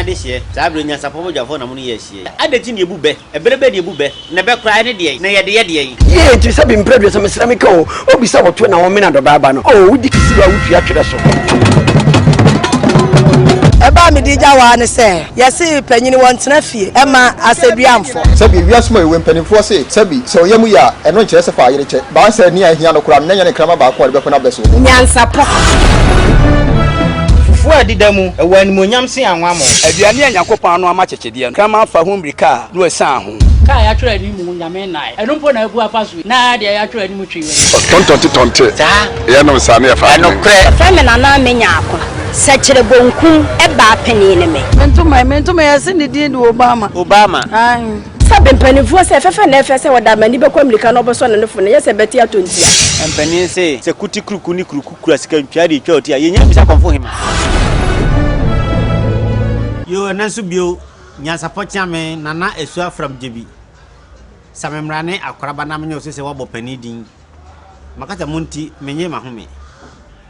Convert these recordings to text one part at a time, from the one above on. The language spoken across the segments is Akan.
na de hye sabro nyansapo bojafo na mo no ye hye adeti ne ebube eberebe ne ebube na be kra ne de na ye de ye ye nti sabi mpredwe so mesramika o obisa woto na wo me na do baba no o wudi kisiwa wutu atwere so eba mi dija wa ne se yesi panyini won tena fie ema aseduamfo sabi wiasmo ewe mpanimfo se sabi so yemu ya eno nkyere se fa yere che ba sa ni ahia no kura nya ne krama ba ko de bekona beso nyansapo fufu adidamu ewa animonyam se anwa mo aduane anyankopon no ama chechede no krama fa ho mbrika no asa ho ka ya twere ni mu nyame nai eno mpo na abu afaso na de ya twere ni mu twiwe tonte ye no sa na ya fa eno kre fa me na na menya akwa sechire bonku eba penine me mentuma yesi ni di Obama ai sabe mpanimfo se fefe na efe se wada mani be kwamlika no oboso na nefo na yese beti atontia mpanin se kuti kruku ni kruku kura sika ntwa de twa oti ayenya bisa konfo hima yo nanso bio nyansapo chiame nana esua from jebi samemrane akoraba na menyo se wabo panidin makata munti menye mahome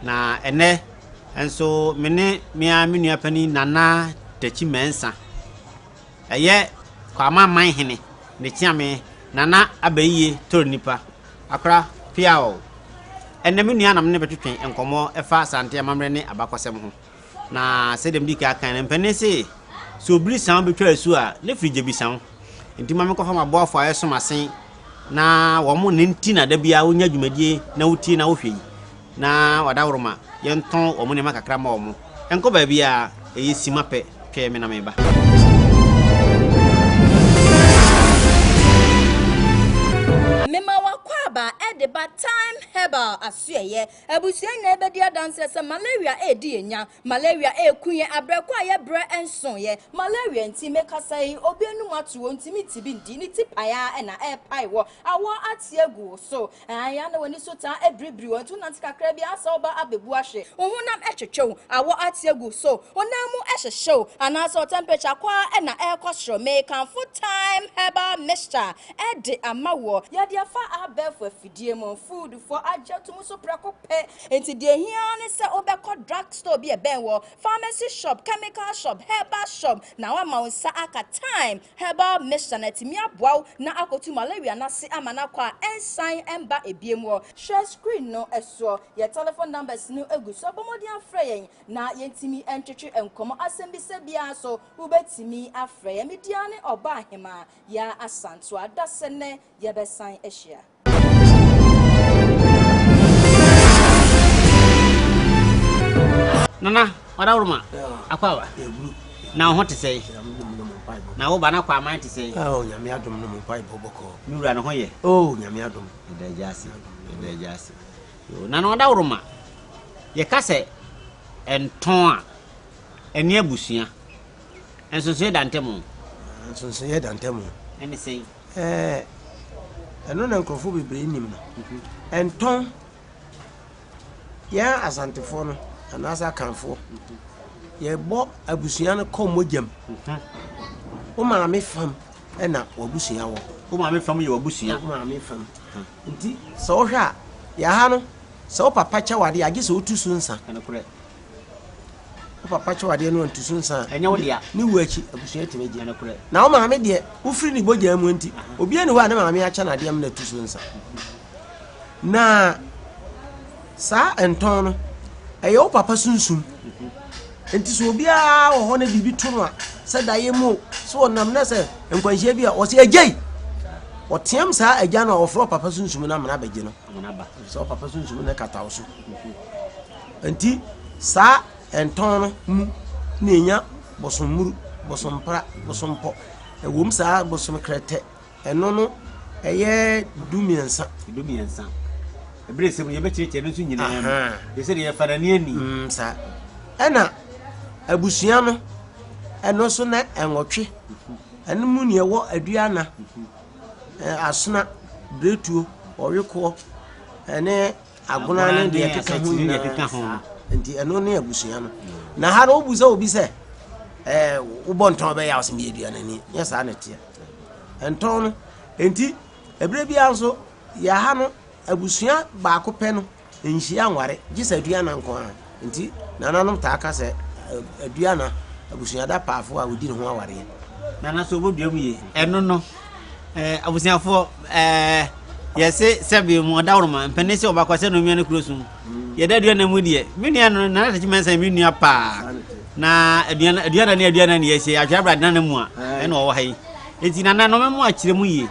na ene enso mene mia menua pani nana tachi mensa eye kwa man hene ne chiame nana abayiye tor nipa akra piao enne menua na mene betwetwen enkomo efa Asante Amammere ne abakosem ho na sedem dika Akan mpene se so bri san betwa asu a ne frije bi san enti ma me kofa ma boafo ayeso masen na wo mo ne nti na da bia wonya dwumadie na wuti na wo hwe na wadawroma yenton wo mo ne makakra ma wo mo enko ba bia eyesima pe twa me na me ba mema wakwaba edeba time herbal asuye abusuya na ebedi adanse se malaria edi enya malaria ekunye abrekwa ye bre enson ye malaria nti mekasa yi obienu matuo ntimi tibi ndi ni tipaya na epai wo awo atiegu so aya na woni so ta ebribri won tu nanti kakra bi asa oba abebu ahwe ohunam etwetwew awo atiegu so onamu ehhehyew anaso temperature kwa na ekosro make full time herbal mixture edi amawo yade afa abefo afidie mo food for ajetum so preko pe enti de hia ne se obekọ drug store bi eben wo pharmacy shop chemical shop herbal shop na wa ma unsa aka time herbal mixture na timi aboa na akotu malaria na se amana kwa ensign emba ebiem wo share screen no eso your telephone numbers no eguso bomodi afre yen na yentimi entwetwe enkomo asembi se bia so ubetimi afre yen mediane oba ahema ya asanto adasene ye besan ehia nana wadawroma akwawa na ho te sei na wo bana kwa man te sei oh nyame adom no mpai boboko miwura no ho ye oh nyame adom edajasi yo nana wadawroma ye kase enton a eni abusua enso so dantemu enso ye dantemu eni sei eno na nkrofo bebre nim no enton ya asantefo no anasa Akanfo ye bo abusua no kom mojam o ma me fam na wabusua wo o ma me fam ye wabusua o ma me fam nti so hwa ya ha no so papa cha wade age so otu so nsa enokure o papa cha wade no otu so nsa enya wo dia ni wachi abusua temeje enokure na o ma me de ufiri ni boja mu nti obi ani wa na ma me acha na de am na tu so nsa na sa enton no eyo papa sunsum enti so obia wo ho na bibi to no a se daye mu so nam na se nkwanhia bi a o se agei o tiam sa agya no ofro papa sunsum na mna bagye no so papa sunsum na katawo so enti sa enton no mu na enya bosomuru bosompra bosompo ewom sa bosom krete eno no eye dumiensa ebrese mu yebetire no so nyina de se de farani ani sa ena abusua no eno so na enwotwe eno mu ne wo aduana asona bretuo oweko ene agona ne de keka ho nti eno ne abusua no na ha no obuza obi se ubonton be ya o se mi aduana ni yesa na tie enton no enti ebre bia nso ya ha no abusua ba ko pe no enhia nware gisa aduana nko ha nti nananom ta aka se aduana abusua da paafo a wodi ne ho aware Nana so boduam ye eno no abusiafo yese sebi mo dawroma mpene se obakwase no miane kurosun ye da dua na mu die menua no na tachi mensa menua pa na aduana ne yese atwabra na mu a ena wo hai enti nana no memo akire mu ye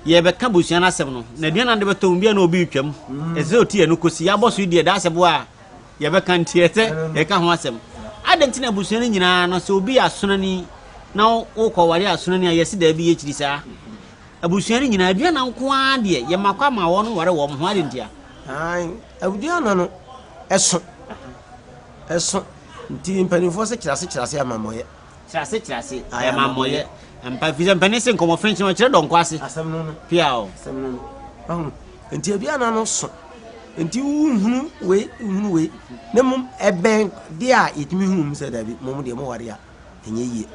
ye be ka busua na asem no na aduana de beto bia na obi twam eze otie no kosi ya boso die da asebo a ye be kan tiete e ka ho asem adenti na busua ni nyina no se obi asonani na wo ko ware asonani a yesi da bi ye chiri sa abusua ni nyina aduana nko a de ye makwa ma wo no ware wo ho adenti a aduana no eso nti mpanifo se kirase amamoye kirase amamoye ampa fiza mpanese nkomo french no kire donko ase asem no piao asem no nti aduana no so nti uhunu we ne mum eben de a yetimi hunu se da bi mum de mo ware a enye yie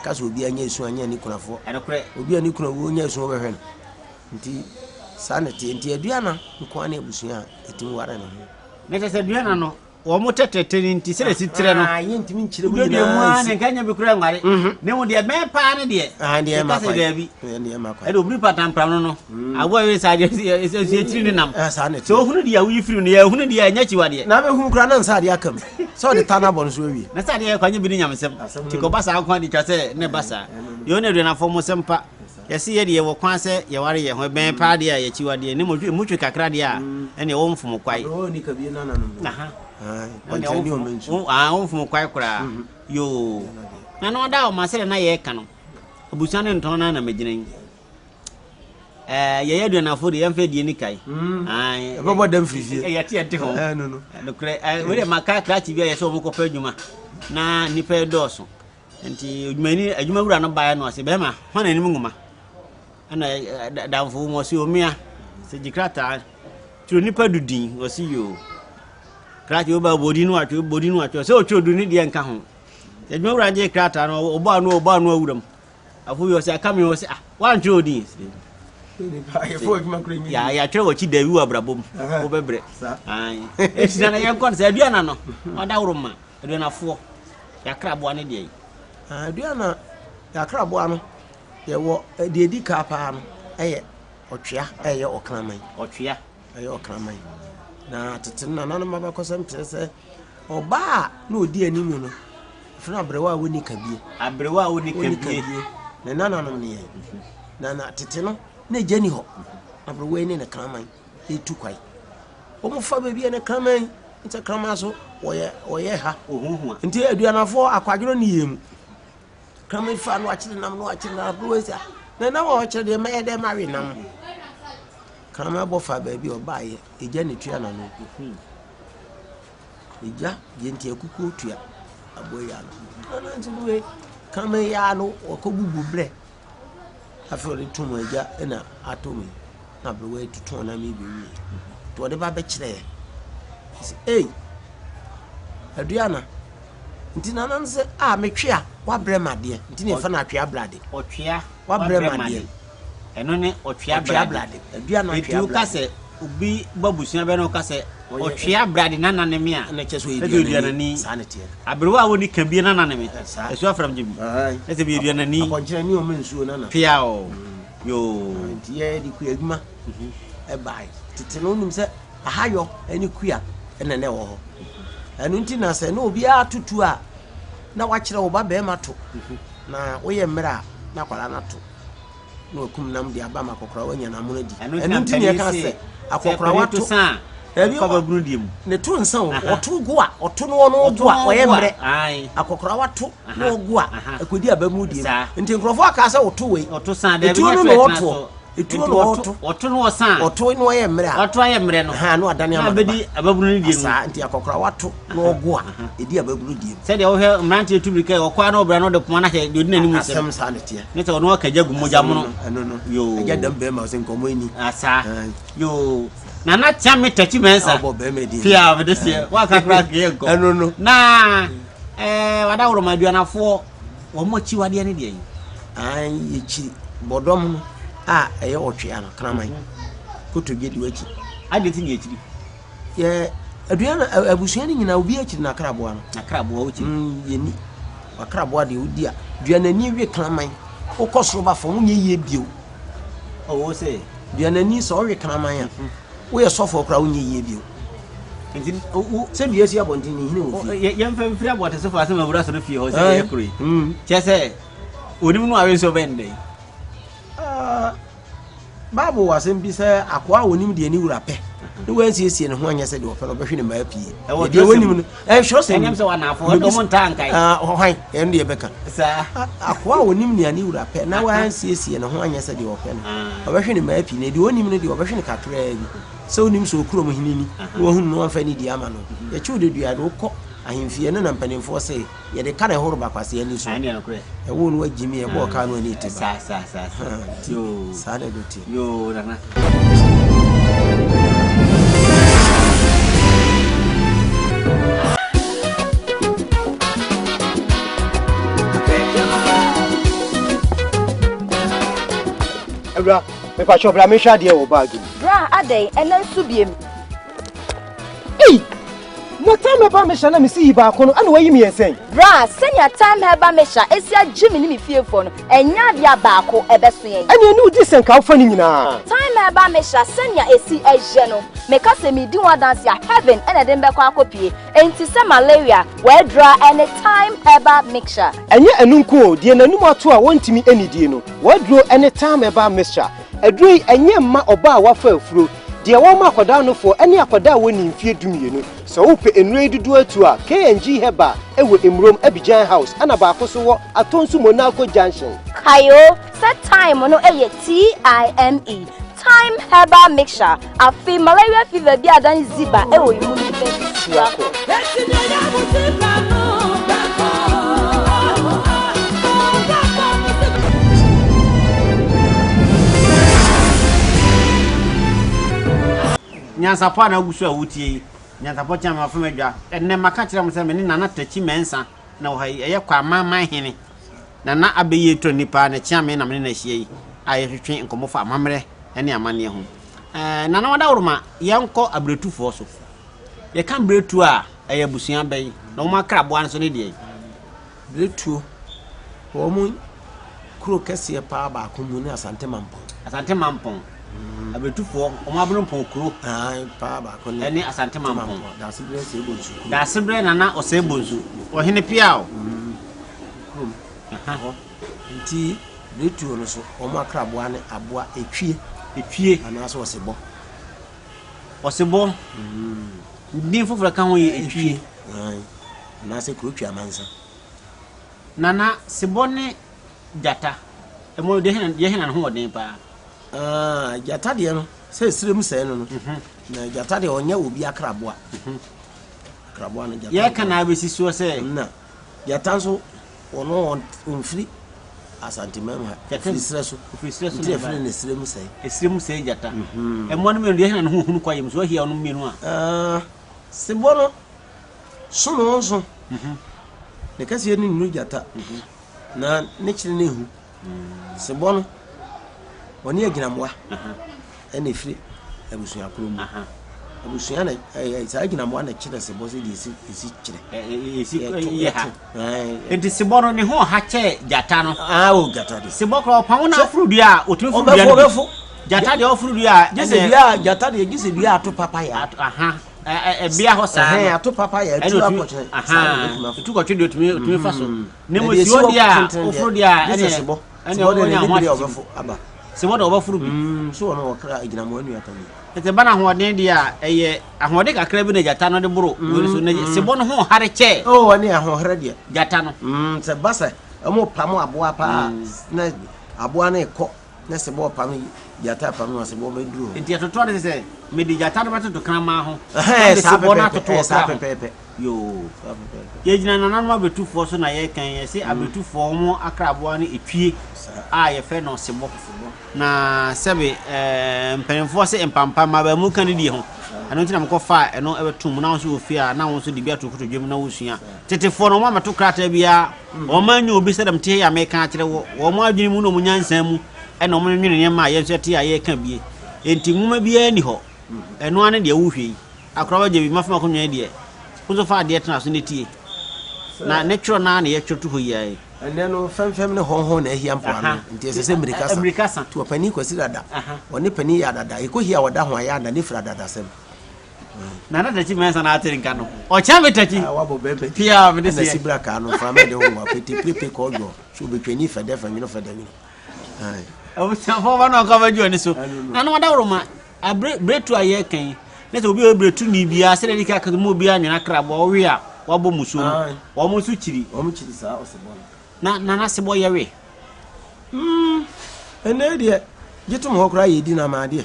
ka so obi anya esu anya ni kunafo obi ani kuna wo nya esu wo behwe no nti sanete nti aduana nko ana ebusua etimi ware no ne tese aduana no wo mo tetete nti se sitire no ayi ntimi nchire bu nyina mu ane kanya bi kura ngare ne mo de me pa ne de de ma kwa de ma kwa e do bri patam pram no abo we sa de e tiri ni nam sanete so hunu de ya wi firi no ya hunu de ya nya chiwa de na be hunu kura na nsa de akam so de tana bon so wi na sa de kwanya bi ni nyamsem ti ko basa akwa de twase ne basa yo ne de na fo mo sempa yesi ye de wo kwan se ye ware ye ho ben pa de ya ye chiwa de ne mo twi kakra de a ene wo mfom kwai o ni kabi na no aha mfumo kwai kura yo na no da o masere na ye ka no abusia ne nton na megina ye ye na fo de ye mfa die ni kai bobo dam frifie ye te ho no kure we de maka kra ti bia ye so mo ko pa adwuma na nipa doso enti adwuma wura no baa no ase be ma hona ni nguma ana damfo mo si omia se jikrata tiro nipa dudin o si yo krati oba bodinu acho se ochodu ni de nka ho edwuma wura je krata no oba no awuram afu yo se akame yo se wan chodi ya twa wachi dawi wa brabom wo bebre etina na yenkon se aduana no oda wuruma aduana fo ya krabo ane de aduana ya krabo ano ye wo de edi ka pa no eye otwea eye okraman eye okraman na tetina na maba kosam pese oba na odi animu no funa abrewa woni kabie na nana no ne na tetino na jeni ho abrewa ni na kraman etu kwai omo fa bebia na kraman nta kraman so oye ha ohuhu nti aduanafo akwadworo ne yemu kraman fa no akire nam no akire na abrewa sia na wo akire de ma ye de ma we nam kama bofa baby obaye eja ne tua na no eja yenti akuku tua aboya no na ntiwe kama ya no okobubu bre afori tumo eja na atomi na brewe tutu na mi bewi to de ba be kire aduana nti na nan se metwea wa bre made nti ne fa na atwea blade otwea wa bre made eno ne otwea blade aduana atwea blade kase obi babusua be no kase otwea blade na nane me a na cheso aduana ni sanete abrewa woni kabie na nane me eso afram jibi ese bi aduana ni akonjira ni o mensuo na na pia o yo nti ye di ku adwuma e bai tete no nim se ahayo eni kuya ene ne wo ho enu nti na se no obi atutu a na wakire wo ba be mato na wo ye mmira na kwala na to na okum nam de aba makokora wanya na munadi enu nti ne ka se akokora wato sa ebi baba brudiem ne to nsa oto go a oto no no go a wo ye mmire akokora wato no go a akodi abamudiem nti nkrofo aka se oto we oto sa de bi ne etuo no oto no san oto no ye mmire a oto aye mmire no ha no adane ama abedi ababuru ni diem sa nti akokora wato no go a edi ababuru diem se de wo he mrante tubirika okwa na obra no de poma na he de odi nanim asem sa ne tie ne te ono akaja gumoja mo no yo aja dam be ma se nkomo ni asa yo na chame tachi mensa abo be me di pia be de wa kakra ke ko no na wada woro maduanafo wo mo chi wade ne de ye chi bodom no eye otwea no kraman koto gedi wachi ade ti ne chiri ye aduana abusua ni nyina obi akiri na kraboa no na kraboa uchi yeni wa kraboa de odi a duana ni we kraman ukosoro ba fo munye ye bio o say duana ni so we kraman a wo ye sofo kra unye ye bio enti se bia si abonti ni hine wo fi ye mfa firi abote so fa se mabura so no fie ho se ye kuri chese onim no awe so bende Bible was in bisa akwa wonim de ani wura pe ne wansiesie ne ho anya se de ofe no behwe ne ma pie de wonim no sure se enyam se wana afo do mon tankai hwan en de beka sa akwa wonim ne ani wura pe na wansiesie ne ho anya se de ofe no obehwe ne ma pie ne de wonim ne de obehwe ne kakra bi se wonim so okuro mo hinini wo hu no amfa ni di ama no ye chu de dua do kɔ ahemfie no na mpanimfoɔ sɛ yɛde ka ne horo bakwase ani so ɛwo no wagimi ɛbɔ ka no ani te ba yo saa de dote yo nana Ebra me pa chobra me hwa de wo bag bra adai ena subiem mo time ba me hwa na me si ba ko no ana wayi me yesen bra senya time heba me hwa esia jimi ni me fiefo no enya dia baako ebeso yen ani enu di senka wo fa ni nyina time heba me hwa senya esi eje no me ka se me di one dance ya heaven ena dem be kwa akopie enti se malaria we dra any time heba mixture enye enu nko die nanum ato a wontimi enidie no we dro any time heba mixture edui enye ma oba a wafa afuro de wo ma akoda no fo ene akoda woni mfie dumienu so wo pe enure dudu atu a KNG heba ewo emrom Abidjan house ana ba ko so wo atonsu Monaco junction kayo set time no eye TIME time heba mixture afi malaria fever bi adan ziba ewo imu ni be suako nyansapo na gusu a wutie nyansapo chama afomedwa enne maka kire mo se me ni nana tachi mensa na wo hayi eye kwa mama hene nana abeye to nipa na chiame na me na hie aye hwetwe nkomofa amamere ene amane ho nana wada woroma yenko abretufo so ye kan bretu a eye busuan bayi na wo makra boan so ne de bretu wo mu kuro kese pa ba ko mu ne Asante Mampon abetufo omabro mpokuro pa ba ko ne Asante Mampon da sebre nana osebonsu ohene piao nti bretu no so omakra boa ne aboa etwie anaso osebo din foforo ka ho ye etwie na se kuro twa mansa nana sebo ne jata emo de hena ho odin pa jata de no se sirem se no na jata de onya obi akraboa kraboa no jata ye kana abesi so se na jata so ono onfiri Asante Amammere jata sire so de firi ne sirem se jata emo no me de hena ho hunu kwayem so hia no mienu a sebono so no so ne kasi ni nu jata na ne kire ne hu sebono oni aginamwa ene firi abusua kromu abusua na isa aginamwa na kire sebo se di esi kire ye ha enti sebono ne ho ha che jata no o jata de sebo kro pawo na afrudu a otumi furu obefo jata de ofrudu a gese bia jata de gese bia ato papaya bia ho sa ato papaya tu akoche tu ko twede otumi fa so ne mo si odi a ofrudu a ene sebo de ne bia obefo aba sebo de obafuru bi so no okra aginamwa anu atani ete bana hoden dia eye ahode kakra bi na jata no de boro so ne sebo no ho hare che wani ahohre dia jata no se basa amo pamo aboa pa na aboa na ekọ na sebo pamo jata pamo sebo meduro enti atoto de se me di jata no bato kan ma ho sebo na atoto sa pepe yo ye jina nana no abetufo so na ye kan ye se abetufo mo akraboa ne etwie a ye fe no sebo na sebe mpenfo se empampa ma ba mu kan di ho ano ntina mko fa eno ebetum na won so ofia na won so di bia to koto dwem na wosua tetefo no ma to krata bia o ma nya obi sedam te ya me kan kire wo mo adwini mu no mu nyansan mu eno mo nwene ne ma ye so te ya ye kan bie enti nwuma bia ni ho eno ane de wo hwei akraba jebi mafama ko nwan die kuzo fa de tena so netie na natural na na ye twoto ho yai ene no fem ne honhon na ehia mpo ano nti ese mirikasa to pani kwasi dada oni pani ya dada iko hia wada ho ya na ne fra dada sem na na tachi mensa na atiri nka no o chambe tachi wabo bebe pia me de se sibra ka no fa me de ho apeti pepe ko jo so betweni fede fa mi no fede mi ai o chamfo ba no ka ba jo ni so na no wada woroma a bretu aye kan ne se obi o bretu ni bia se de ka ka mo bia nyina krabo o wi a wabo musu no o musu chiri sa o se bon na se bo yewe ene de jitum ho kra ye di na ma de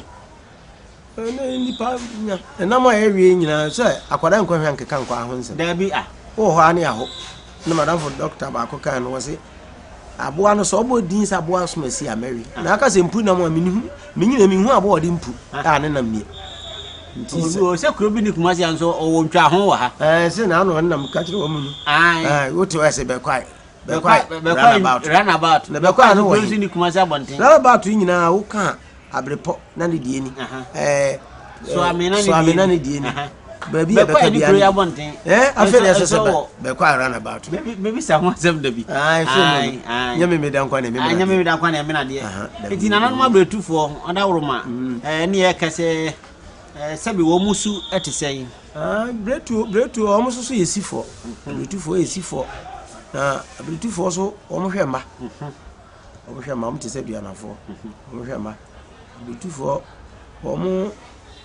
ene nipa nya na ma yewe nyina so akwada nkwa hwan keka nkwa ahonse da bi o ho ani aho na madam for doctor ba ko kan no se aboa no so obo din sa aboa so masi ameri na aka se mpu na mo amini nyina mi hu aboa odi mpu a ne na mie nti o se kuro bi ni kumasi anso o wo ntwa ho wa ha se na no na mka kire wo mu no wo to ese be kwai runabout na be kwai no wo ni kumasi abonten runabout nyina wo ka abrepo na ne die ni so amena ne die ni baby e be ka dia ni abonten afeli ese se be kwai runabout maybe sa ho sem da bi nyame me dan kwa na me nyame me dan kwa na me na de enti nananom abretufo oda woroma ne ye kase sabi wo musu etisen bretu o musu so yesifo bretufo yesifo na bretufo so o mo hwemba mo tese duanafo o mo hwemba bretufo o mo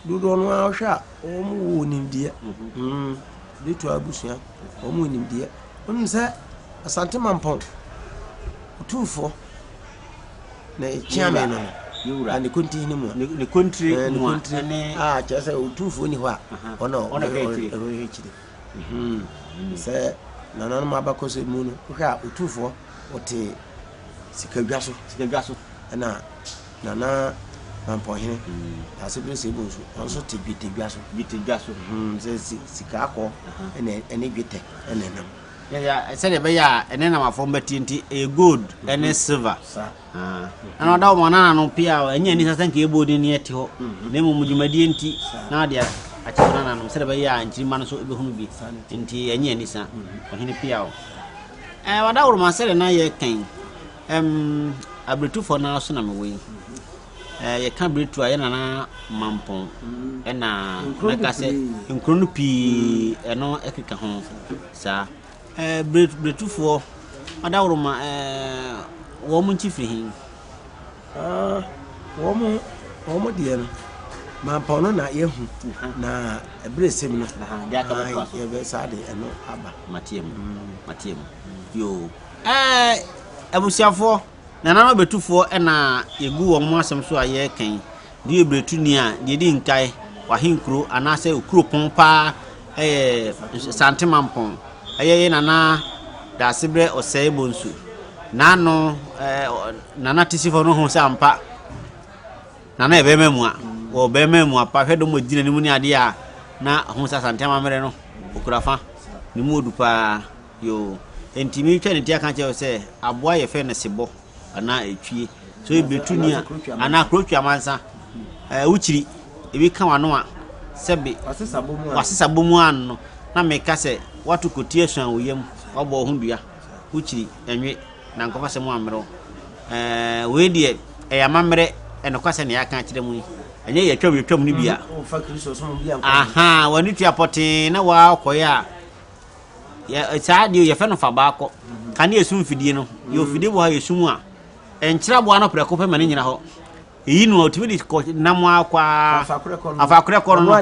dudo no a hwa o mo wo nimdie bretu abusua o mo nimdie on se asante mampon tufo na chiame no ani konti ni mu ni country mu ani chese utufo ni hwa ono hechiri se nana no mabako se mu no hwa utufo ote sikadwaso na nana mampohene asebire se bonso onso te bitedwaso se sikako ene gwete ene nam ya se de be ya ene na mafo mbeti nti e gold ene silver ana oda mo nana no pia enye ni sasa nke ebodi ni eti ho na mu mujumadi nti na dia achibona na no se de be ya nchirima no so ebehunu bi nti enye ni sa ohene pia o wada woro ma se de na ye kan abretu for na so na me we ye kan bretu aye na mampon na ka se nkronu pi eno ekeka ho sa bretu for wada woro ma wo mu nchifiri hin wo mu die no mampon no na yehu na ebresem no ye be sa de eno aba matiem yo abusiafo na na betufo na yegu wo mu asem so aye kan die bretu ni a die di nkai wa hinkro anase okuro pon pa Asante mampon aye na da sibre osei bonsu nano nana tisifo no hu sampa nana ebe memua wo be memua pa hwedo mo gina ni mu ni ade a na hu sa Asante Amammere no okurafa ni mu odupa yo entimi twa ne tia kan che se aboa ye fe ne sebo ana etwie so ebretu ni a ana krotwa mansa uchiri ebi kan wano a sebe wasesa bomu an na meka se watu kotie suan woyam wabo hundua uchiri enwe na nkofa se mu amero we die Amammere eno kwase ne aka kire mu enye ye twam ni bia wani tua pote na wa koya ya saadi ye fe no fa baako kan ye sum fidie no ye ofidie bo ha ye sum a enkyira bo ano preko pe mane nyina ho eyi no otimi ko namu akwa afakure ko no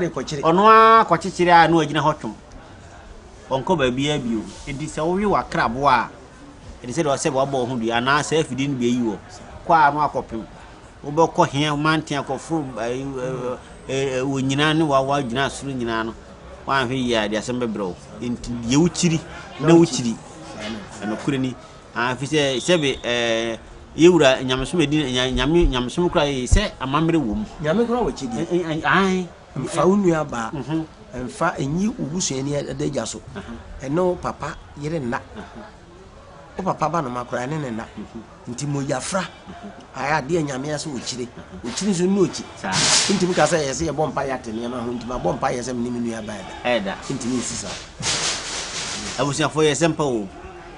ono a ko kyekyere a no agina ho twom onko ba bia bio edi se wo wi wa krabo a edi se do se bo bo ho dua na se fidie no be yi wo kwa no akopem wo be ko hia mantia ko furu wo nyina ne wa gyina suru nyina no wa hwe ya de asem bebro enti ye wuchiri na wuchiri ano kure ni fi se sebe yewura nyamso medi nyamso kura se Amammere wom nyame kura wachidi fa unua ba emfa enyi ubusuani adagya so eno papa yere na o papa ba no makora ne na nti mo yafra aya de nyame ya so ochire so no ochi nti mi ka say yes ye bompa ya tene ma ho nti ma bompa yes em ni mi nua ba eda nti mi sisa abusia fo yes empa o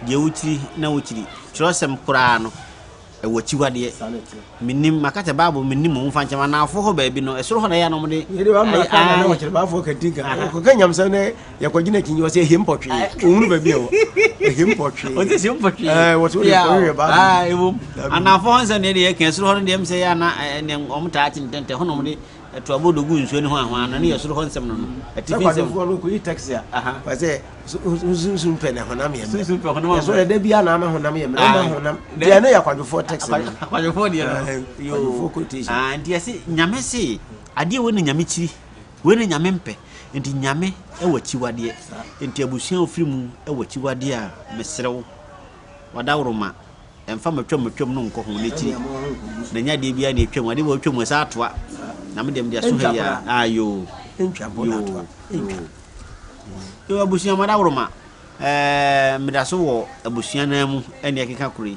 de ochiri na ochiri chirosem kura no e wachiwade minim makata babu minim mo mfa nchama na afo ho ba bi no esoro ho na ya no mo de yede ba ma ka na wachire ba afo ka dinka ko kanyam se ne ya kwagina kinyi wase himpotwe ohunu ba bi o himpotwe o te himpotwe wato de ko ba ewu anafo ho nse ne de ka esoro ho no de mse ya na ne omta tintente ho no mo de to abodo gu nsuo ni ho ahwa na ne esoro ho nsem no atifi nsem ko yi taxi a ba se sun pe na honam ye sun pe honam so de bia na ma honam ye ma honam de na ya kwadwofo taxi kwadwofo de yo quotation ndi ase nyame se ade wo ne nyame chiri wo ne nyame mpe ndi nyame e wachiwade ndi abusuan ofiri mu e wachiwade a mesrew wadawroma emfa matwam no nko ho ne chiri na nya de bia na etwam ade wo twam sa atoa na me dem dia so ya ayo entwa bona atoa yo abusuan madawroma medaso wo abusuan na mu ene akeka kuri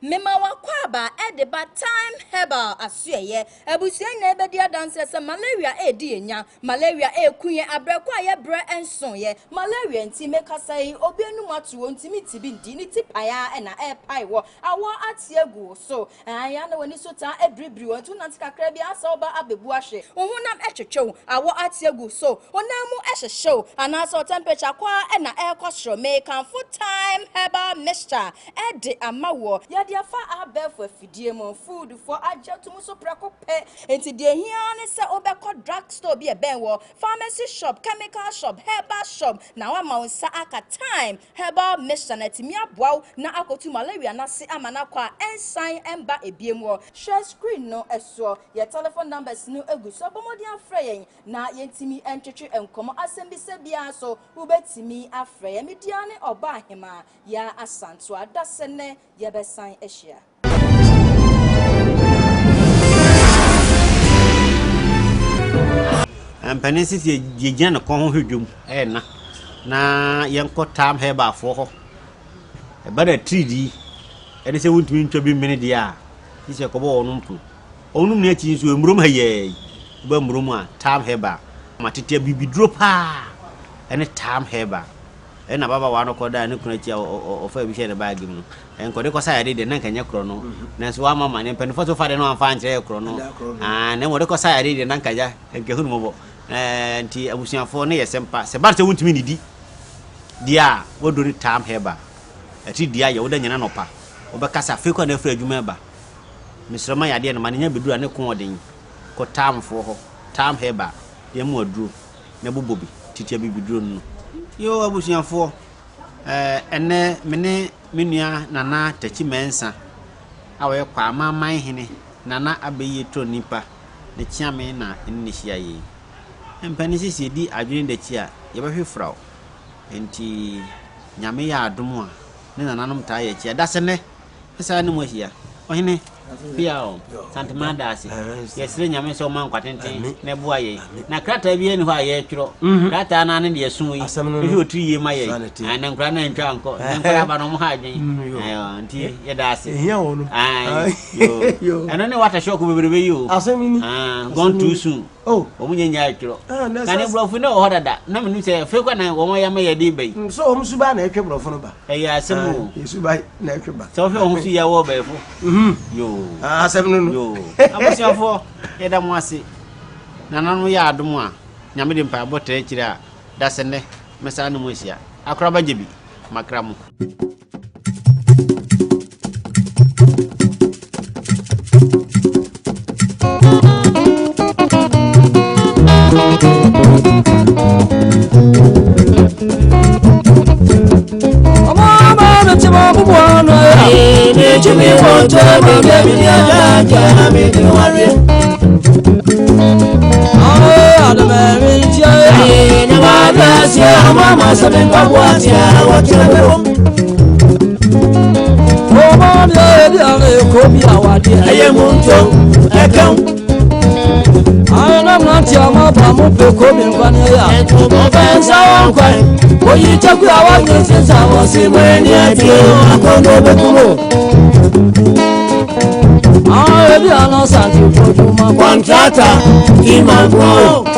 Mema wakwaba edeba time herbal asuye ebusuan na ebedi adanse se malaria edi enya malaria ekunye abrekwa ye bre enson ye malaria nti mekasai obienu matu ntimi tibi ndi ni tipaya na epai wo awo atiegu so aya na woni so ta ebribri won tu nanti kakra bi asa oba abebu ahwe ohunam etwetwew awo atiegu so onamu ehhehyew anaso temperature kwa na ekosro make full time herbal mixture edi amawo afa abefo afidie mo food for ajatum so preko pe enti de hia ne se obekọ drug store bi e ben wo pharmacy shop chemical shop herbal shop na wa ma unsa aka time herbal mixture na timi aboa na akotu malaria na se amana kwa ensign emba ebiem wo share screen no eso your telephone numbers no egu so bomodi afre yen na yentimi entwetwe enkomo asembi se bia so ubetimi afre yen media ne oba ahema ya asanto adasene ye besan Asia. Ampanisi ye jana ko ho hwedwum na yenko tam heba fo ho e bada 3D e de se wuntumi ntwa bi mene dia ise ko bo onum na chi nso emrum haye ba mrum a tam heba matete bibidro pa ene tam heba na baba wa no koda ne kuna chi ofa bi share bag mu enko de ko sa yade de nan kanya kro no na so wa mama ne pen foto fa de no amfa nche kro no ne mo de ko sa yade de nan kanya enke hunu mo bo nti abusuafo ne yesempa se bar se wuntimi ni di dia wodo ni tam heba ati dia ye woda nyana no pa obekasa fe ko na fra adwuma ba misrama yade no manya bedura ne ko oden ko tam fo ho tam heba ye mo aduro ne bobobi titia bibiduro no yo abusuafo ene mene menua nana tachi mensa awe kwa amaman hene nana abeyi to nipa ne chiame na nnihia yi empani sisi di adwene de chi a ye behwe frawo enti nyame ya adom a ne nananom ta ye chi da se ne esa ne mo hia ohene biao santama dasi yesire nyame so man kwatenten ne boa ye na krata bi eni ho aye twiro krata na ne de sun yi ehi otri ye ma ye na nkra na ntwa anko na nkra ba no mo ha adwen ayo nti ye dasi ehia wonu yo eno ne wata shock beberebe yo asemini gone too soon oh omunyanya twiro kane blofu ne ho dada na menu se fe kwa na wo mo ya ma ye de bai so o musuba na etwe blofu no ba eya asemu yesuba na etwe ba so fe o musu ya wo ba fu yo asemini yo abusiafo yeda mo ase nananu ya adom a nyame de mpa botre kire a da se ne mesa no mo hia akora ba jebi makra mo Akan nanti ama ba mo pe ko mi nkwa ne ya mo ben sa wan kwa oyi chaku awa ni sinsa wo si mo ni ati akondo be kumo ebi ana santi fojú ma contractor kí máa gbọ́